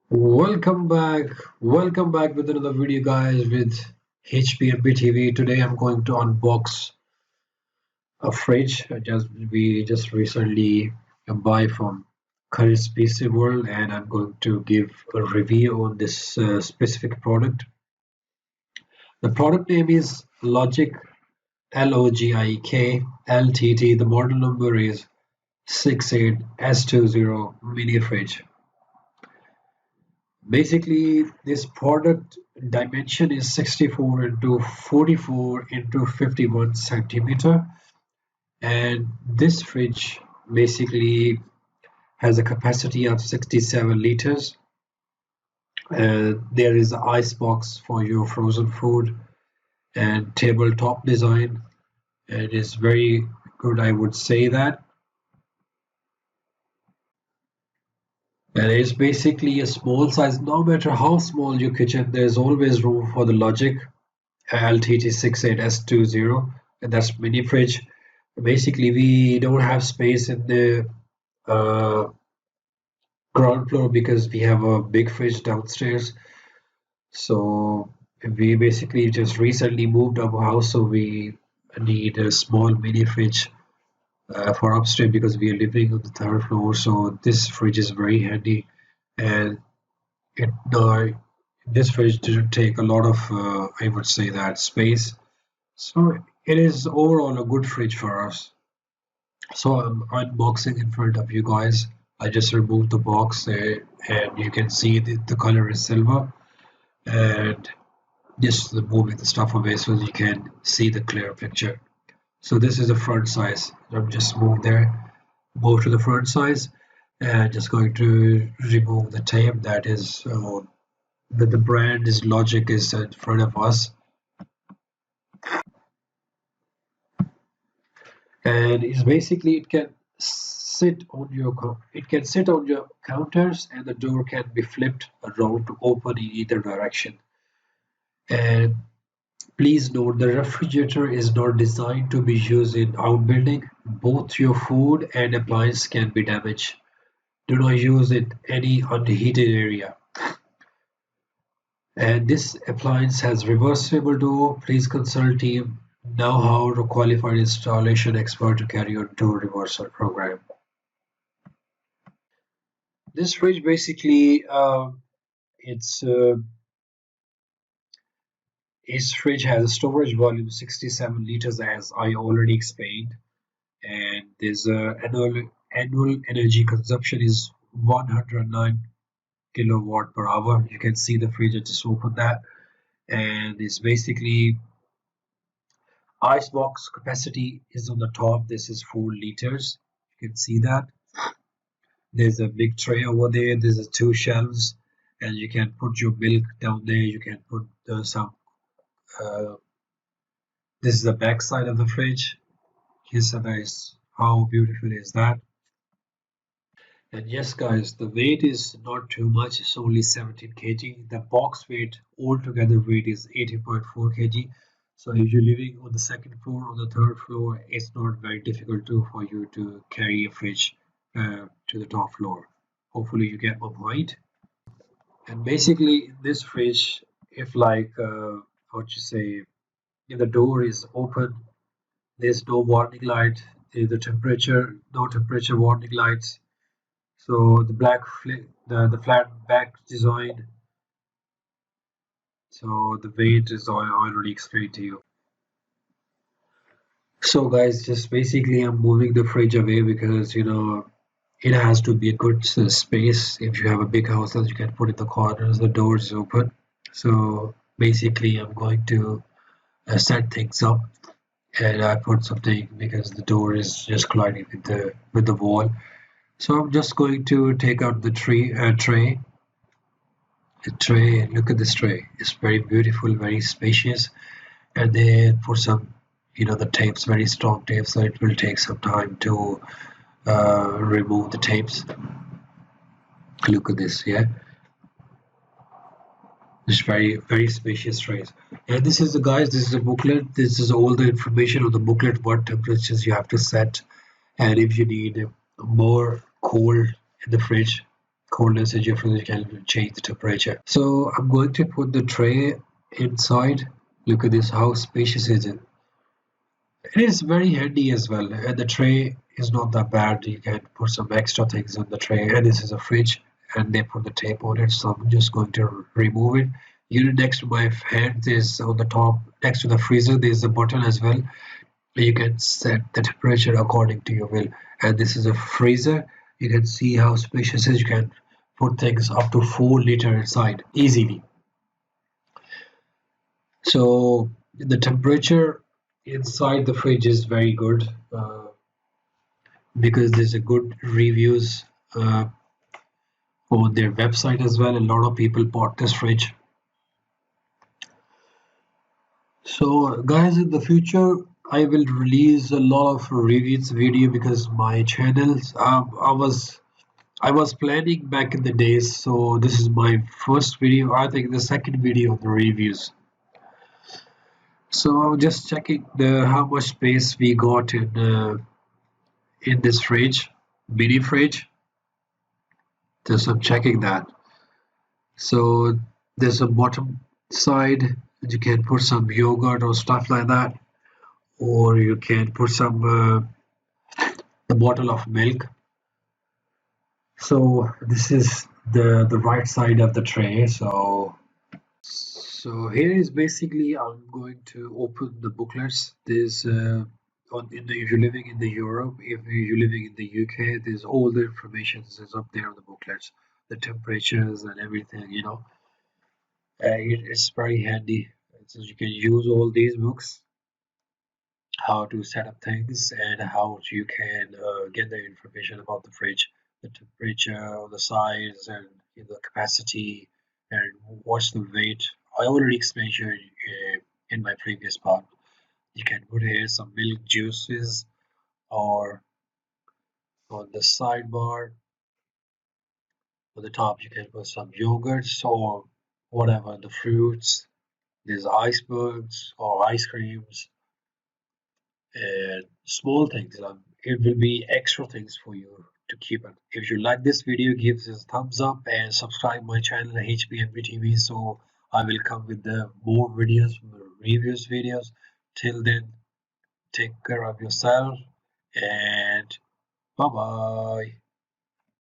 Welcome back with another video, guys, with HBMPTV. Today I'm going to unbox a fridge we just recently buy from Currys PC World, and I'm going to give a review on this specific product. The product name is Logik, Logik LTT. The model number is 68S20 mini fridge. Basically, this product dimension is 64 into 44 into 51 centimeter, and this fridge basically has a capacity of 67 liters. There is an ice box for your frozen food and tabletop design, and it's very good, I would say that. And it's basically a small size. No matter how small your kitchen, there's always room for the Logik LTT68S20, and that's mini fridge. Basically, we don't have space in the uh, ground floor because we have a big fridge downstairs. So we basically just recently moved our house, so we need a small mini fridge for upstairs because we are living on the third floor. So this fridge is very handy, and it this fridge didn't take a lot of I would say that space. So it is overall a good fridge for us. So I'm unboxing in front of you guys. I just removed the box and you can see the color is silver, and just moving the stuff away so you can see the clear picture. So this is the front size. I'm just move to the front size, and just going to remove the tape that is the brand is Logik is in front of us. And it's basically it can sit on your counters, and the door can be flipped around to open in either direction. And please note, the refrigerator is not designed to be used in outbuilding. Both your food and appliance can be damaged. Do not use it any unheated area. And this appliance has reversible door. Please consult team know-how to qualified installation expert to carry your door reversal program. This fridge basically it's its fridge has a storage volume 67 liters, as I already explained, and there's annual energy consumption is 109 kilowatt per hour. You can see the fridge. I just opened that, and it's basically ice box capacity is on the top. This is 4 liters. You can see that. There's a big tray over there. There's two shelves, and you can put your milk down there. You can put some. This is the back side of the fridge. Here's a nice. How beautiful is that? And yes, guys, the weight is not too much. It's only 17 kg. The box weight, altogether weight, is 80.4 kg. So if you're living on the second floor, on the third floor, it's not very difficult for you to carry a fridge to the top floor. Hopefully you get my point. And basically this fridge, if like what you say, if the door is open, there's no warning light, the temperature, no temperature warning lights. So the flat back design. So the weight is I already explained to you. So guys, just basically I'm moving the fridge away because it has to be a good space. If you have a big house that you can put in the corners, the door is open. So basically I'm going to set things up, and I put something because the door is just colliding with the wall. So I'm just going to take out the tray. The tray, look at this tray. It's very beautiful, very spacious, and then for some, the tapes, very strong tapes, so it will take some time to remove the tapes. Look at this, yeah. It's very spacious trays. And this is guys, this is a booklet. This is all the information on the booklet, what temperatures you have to set, and if you need more cold in the fridge, coldness in your fridge, you can change the temperature. So I'm going to put the tray inside. Look at this, how spacious is it? It is very handy as well, and the tray is not that bad. You can put some extra things on the tray, and this is a fridge, and they put the tape on it, so I'm just going to remove it. Next to my hand, there's on the top, next to the freezer, there's a button as well. You can set the temperature according to your will, and this is a freezer. You can see how spacious it is. You can put things up to 4 liters inside easily. So the temperature inside the fridge is very good. Because there's a good reviews on their website as well. A lot of people bought this fridge. So guys, in the future I will release a lot of reviews video because my channels I was planning back in the days, so this is my first video, I think the second video of the reviews. So I'm just checking the how much space we got in this fridge, mini fridge. Just I'm checking that. So there's a bottom side, you can put some yogurt or stuff like that, or you can put some a bottle of milk. So this is the right side of the tray. So here is basically I'm going to open the booklets. There's if you're living in the Europe, if you're living in the UK, there's all the information is up there on the booklets, the temperatures and everything. It's very handy. So you can use all these books, how to set up things and how you can get the information about the fridge, the temperature, the size, and the capacity, and what's the weight. I already explained you in my previous part. You can put here some milk juices, or on the sidebar on the top you can put some yogurts or whatever the fruits. There's icebergs or ice creams and small things. It will be extra things for you to keep it. If you like this video, give this a thumbs up and subscribe my channel HBMPTV, so I will come with the more videos, reviews videos. Till then, take care of yourself and bye bye.